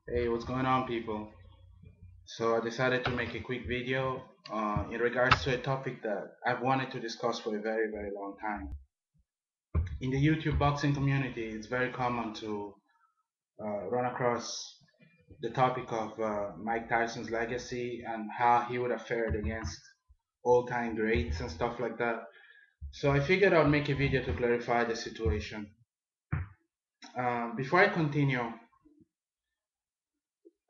Hey, what's going on, people? So I decided to make a quick video in regards to a topic that I've wanted to discuss for a very, very long time. In the YouTube boxing community, it's very common to run across the topic of Mike Tyson's legacy and how he would have fared against all-time greats and stuff like that. So I figured I'd make a video to clarify the situation. Before I continue,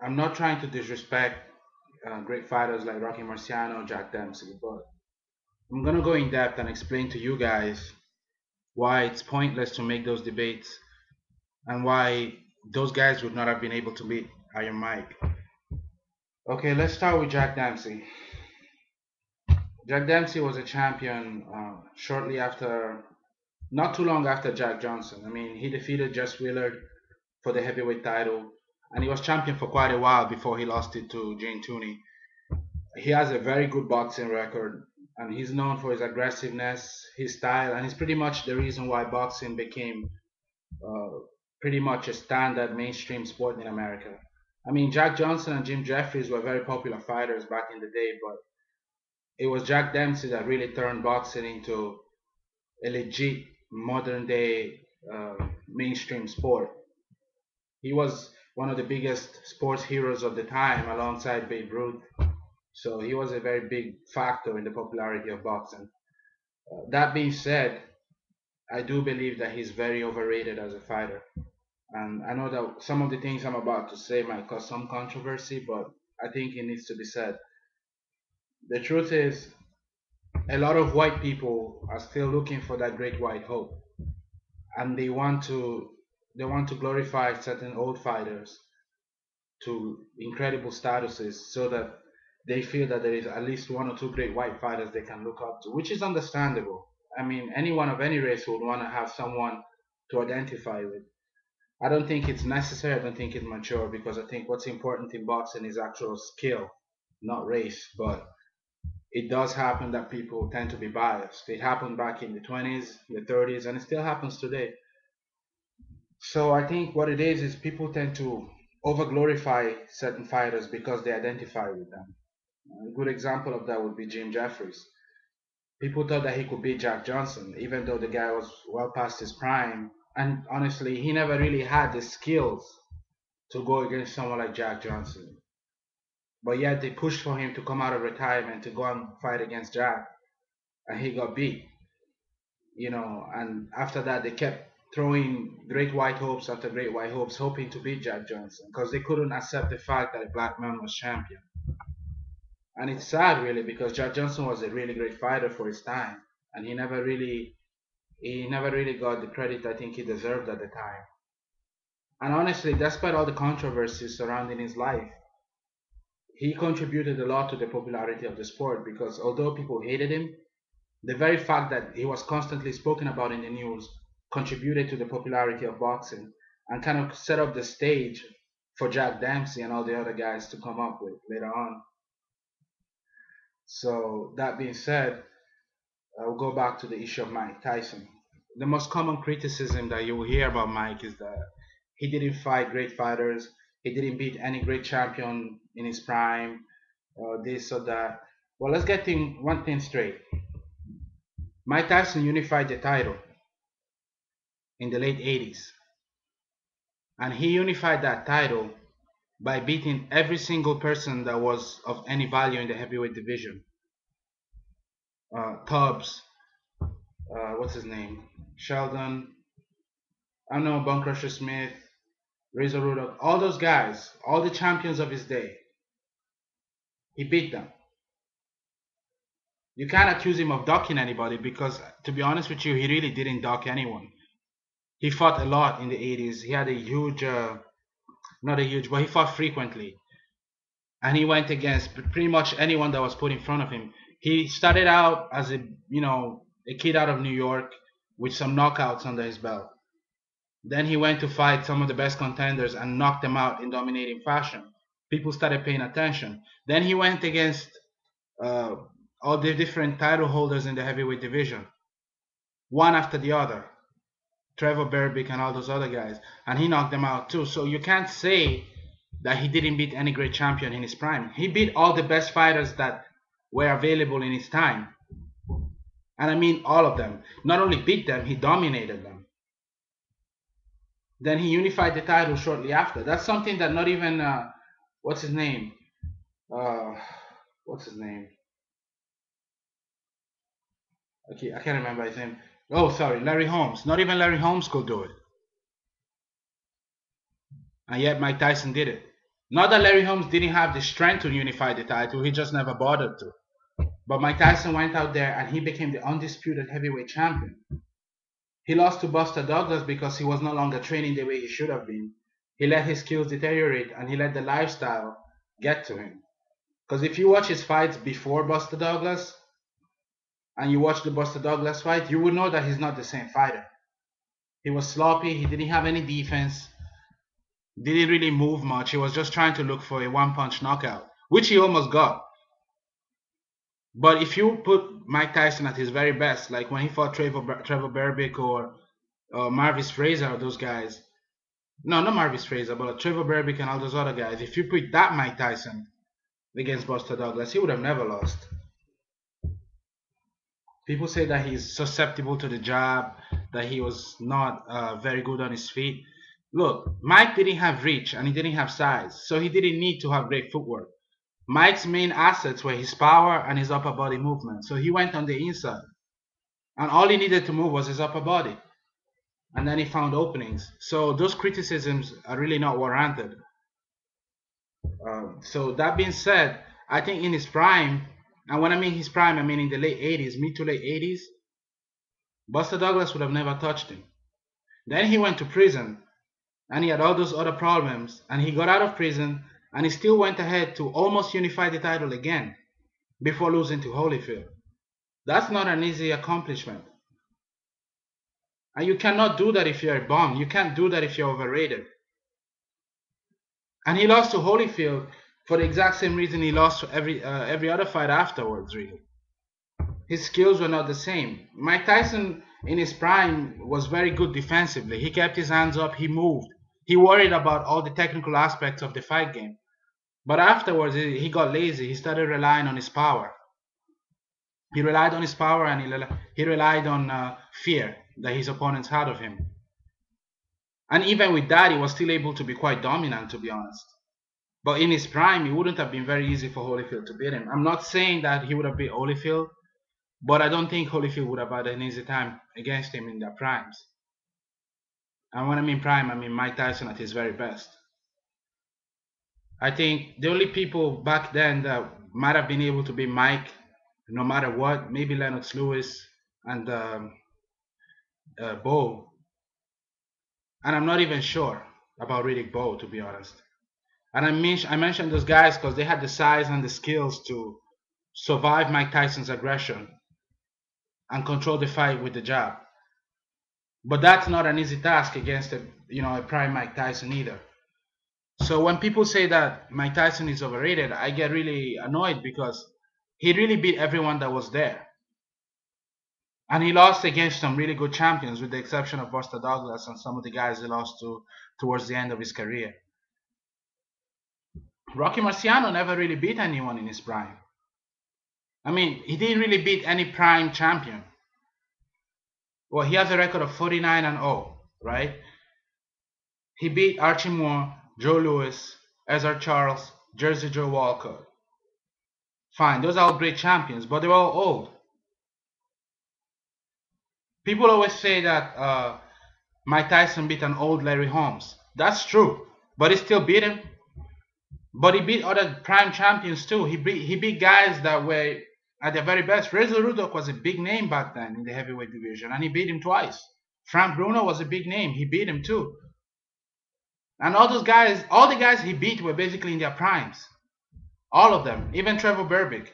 I'm not trying to disrespect great fighters like Rocky Marciano, Jack Dempsey, but I'm gonna go in depth and explain to you guys why it's pointless to make those debates and why those guys would not have been able to beat Iron Mike. Okay, let's start with Jack Dempsey. Jack Dempsey was a champion shortly after, not too long after Jack Johnson. I mean, he defeated Jess Willard for the heavyweight title, and he was champion for quite a while before he lost it to Gene Tooney. He has a very good boxing record, and he's known for his aggressiveness, his style, and he's pretty much the reason why boxing became uh, pretty much a standard mainstream sport in America. I mean, Jack Johnson and Jim Jeffries were very popular fighters back in the day, but it was Jack Dempsey that really turned boxing into a legit modern day mainstream sport. He was one of the biggest sports heroes of the time alongside Babe Ruth. So he was a very big factor in the popularity of boxing. That being said, I do believe that he's very overrated as a fighter. And I know that some of the things I'm about to say might cause some controversy, but I think it needs to be said. The truth is, a lot of white people are still looking for that great white hope, and they want to glorify certain old fighters to incredible statuses so that they feel that there is at least one or two great white fighters they can look up to, which is understandable. I mean, anyone of any race would want to have someone to identify with. I don't think it's necessary. I don't think it's mature because I think what's important in boxing is actual skill, not race. But it does happen that people tend to be biased. It happened back in the 20s, the 30s, and it still happens today. So I think what it is people tend to over glorify certain fighters because they identify with them. A good example of that would be Jim Jeffries. People thought that he could beat Jack Johnson, even though the guy was well past his prime. And honestly, he never really had the skills to go against someone like Jack Johnson. But yet they pushed for him to come out of retirement to go and fight against Jack, and he got beat. And after that they kept throwing great white hopes after great white hopes, hoping to beat Jack Johnson because they couldn't accept the fact that a black man was champion. And it's sad really because Jack Johnson was a really great fighter for his time, and he never really got the credit I think he deserved at the time. And honestly, despite all the controversies surrounding his life, he contributed a lot to the popularity of the sport because although people hated him, the very fact that he was constantly spoken about in the news contributed to the popularity of boxing and kind of set up the stage for Jack Dempsey and all the other guys to come up with later on. So that being said, I'll go back to the issue of Mike Tyson. The most common criticism that you will hear about Mike is that he didn't fight great fighters, he didn't beat any great champion in his prime, or this or that. Well, let's get one thing straight. Mike Tyson unified the title in the late 80s, and he unified that title by beating every single person that was of any value in the heavyweight division. Tubbs, what's his name? Sheldon, I don't know, Bone Crusher Smith, Razor Rudolph, all those guys, all the champions of his day. He beat them. You can't accuse him of ducking anybody because, to be honest with you, he really didn't duck anyone. He fought a lot in the 80s. He had a huge, not a huge, but he fought frequently. And he went against pretty much anyone that was put in front of him. He started out as a kid out of New York with some knockouts under his belt. Then he went to fight some of the best contenders and knocked them out in dominating fashion. People started paying attention. Then he went against uh, all the different title holders in the heavyweight division, one after the other. Trevor Berbick and all those other guys, and he knocked them out too. So you can't say that he didn't beat any great champion in his prime. He beat all the best fighters that were available in his time. And I mean all of them. Not only beat them, he dominated them. Then he unified the title shortly after. That's something that not even what's his name? Uh, what's his name? Okay, I can't remember his name. Oh, sorry, Larry Holmes. Not even Larry Holmes could do it, and yet Mike Tyson did it. Not that Larry Holmes didn't have the strength to unify the title; he just never bothered to. But Mike Tyson went out there and he became the undisputed heavyweight champion. He lost to Buster Douglas because he was no longer training the way he should have been. He let his skills deteriorate and he let the lifestyle get to him. Because if you watch his fights before Buster Douglas and you watch the Buster Douglas fight, you would know that he's not the same fighter. He was sloppy, he didn't have any defense, didn't really move much. He was just trying to look for a one-punch knockout, which he almost got. But if you put Mike Tyson at his very best, like when he fought Trevor Berbick or Marvis Fraser, or those guys, no, not Marvis Fraser, but Trevor Berbick and all those other guys, if you put that Mike Tyson against Buster Douglas, he would have never lost. People say that he's susceptible to the jab, that he was not very good on his feet. Look, Mike didn't have reach and he didn't have size, so he didn't need to have great footwork. Mike's main assets were his power and his upper body movement, so he went on the inside. And all he needed to move was his upper body. And then he found openings. So those criticisms are really not warranted. So that being said, I think in his prime, and when I mean his prime, I mean in the late 80s, mid to late 80s, Buster Douglas would have never touched him. Then he went to prison, and he had all those other problems, and he got out of prison, and he still went ahead to almost unify the title again before losing to Holyfield. That's not an easy accomplishment. And you cannot do that if you're a bum. You can't do that if you're overrated. And he lost to Holyfield for the exact same reason he lost to every other fight afterwards, really. His skills were not the same. Mike Tyson in his prime was very good defensively. He kept his hands up, he moved. He worried about all the technical aspects of the fight game. But afterwards, he got lazy. He started relying on his power. He relied on his power and he relied on fear that his opponents had of him. And even with that, he was still able to be quite dominant, to be honest. But in his prime, it wouldn't have been very easy for Holyfield to beat him. I'm not saying that he would have beat Holyfield, but I don't think Holyfield would have had an easy time against him in their primes. And when I mean prime, I mean Mike Tyson at his very best. I think the only people back then that might have been able to beat Mike, no matter what, maybe Lennox Lewis and Bo. And I'm not even sure about Riddick Bowe, to be honest. And I mentioned those guys because they had the size and the skills to survive Mike Tyson's aggression and control the fight with the jab. But that's not an easy task against a prime Mike Tyson either. So when people say that Mike Tyson is overrated, I get really annoyed because he really beat everyone that was there. And he lost against some really good champions, with the exception of Buster Douglas and some of the guys he lost to towards the end of his career. Rocky Marciano never really beat anyone in his prime. I mean, he didn't really beat any prime champion. Well, he has a record of 49-0, right? He beat Archie Moore, Joe Louis, Ezra Charles, Jersey Joe Walcott. Fine, those are all great champions, but they're all old. People always say that Mike Tyson beat an old Larry Holmes. That's true, but he still beat him. But he beat other prime champions too. He beat guys that were at their very best. Razor Ruddock was a big name back then in the heavyweight division, and he beat him twice. Frank Bruno was a big name. He beat him too. And all those guys, all the guys he beat were basically in their primes. All of them, even Trevor Berbick.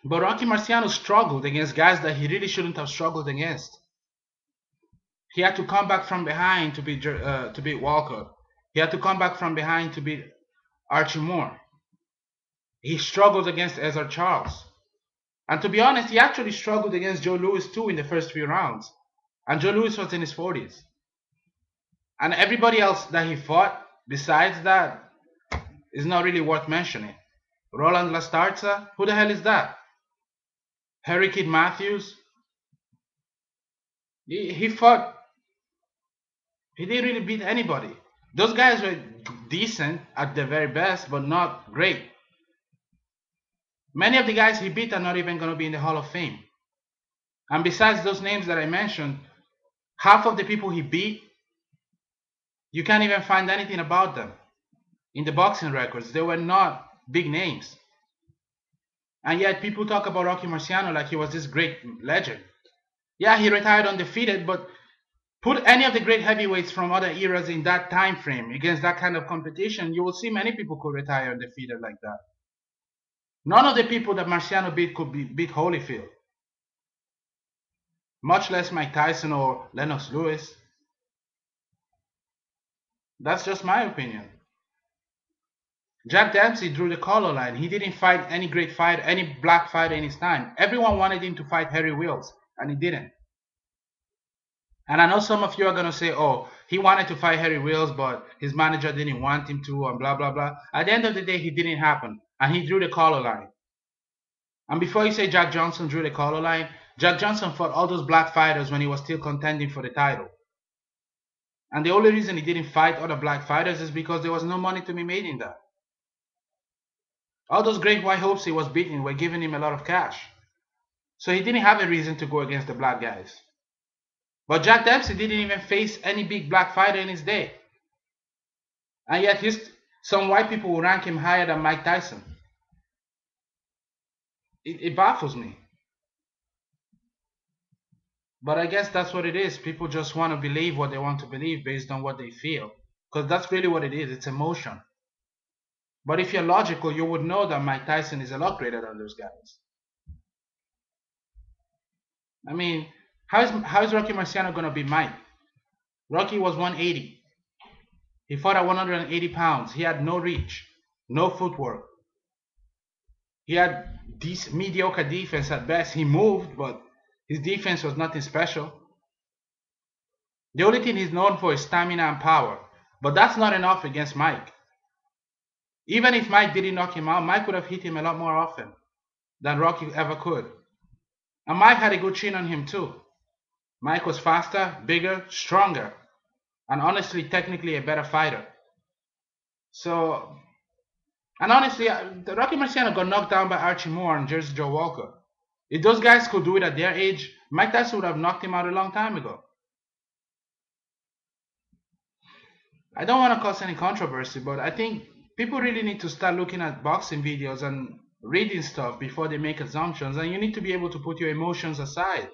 But Rocky Marciano struggled against guys that he really shouldn't have struggled against. He had to come back from behind to beat Walcott. He had to come back from behind to beat Archie Moore. He struggled against Ezra Charles. And to be honest, he actually struggled against Joe Louis too in the first few rounds. And Joe Louis was in his 40s. And everybody else that he fought besides that is not really worth mentioning. Roland Lastarza, who the hell is that? Harry Kid Matthews, he fought, he didn't really beat anybody. Those guys were decent at the very best, but not great. Many of the guys he beat are not even going to be in the Hall of Fame. And besides those names that I mentioned, half of the people he beat, you can't even find anything about them in the boxing records. They were not big names. And yet people talk about Rocky Marciano like he was this great legend. Yeah, he retired undefeated, but put any of the great heavyweights from other eras in that time frame against that kind of competition, you will see many people could retire undefeated like that. None of the people that Marciano beat could beat Holyfield, much less Mike Tyson or Lennox Lewis. That's just my opinion. Jack Dempsey drew the color line. He didn't fight any great fighter, any black fighter in his time. Everyone wanted him to fight Harry Wills, and he didn't. And I know some of you are going to say, oh, he wanted to fight Harry Wills, but his manager didn't want him to, and blah, blah, blah. At the end of the day, it didn't happen, and he drew the color line. And before you say Jack Johnson drew the color line, Jack Johnson fought all those black fighters when he was still contending for the title. And the only reason he didn't fight other black fighters is because there was no money to be made in that. All those great white hopes he was beating were giving him a lot of cash. So he didn't have a reason to go against the black guys. But Jack Dempsey didn't even face any big black fighter in his day. And yet some white people will rank him higher than Mike Tyson. It baffles me. But I guess that's what it is. People just want to believe what they want to believe based on what they feel. Because that's really what it is. It's emotion. But if you're logical, you would know that Mike Tyson is a lot greater than those guys. I mean, how is Rocky Marciano going to be Mike? Rocky was 180. He fought at 180 pounds. He had no reach, no footwork. He had mediocre defense at best. He moved, but his defense was nothing special. The only thing he's known for is stamina and power. But that's not enough against Mike. Even if Mike didn't knock him out, Mike would have hit him a lot more often than Rocky ever could. And Mike had a good chin on him too. Mike was faster, bigger, stronger, and honestly, technically a better fighter. So, and honestly, Rocky Marciano got knocked down by Archie Moore and Jersey Joe Walker. If those guys could do it at their age, Mike Tyson would have knocked him out a long time ago. I don't want to cause any controversy, but I think people really need to start looking at boxing videos and reading stuff before they make assumptions, and you need to be able to put your emotions aside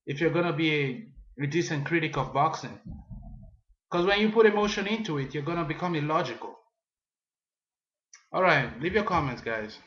if you're going to be a decent critic of boxing. Because when you put emotion into it, you're going to become illogical. Alright, leave your comments, guys.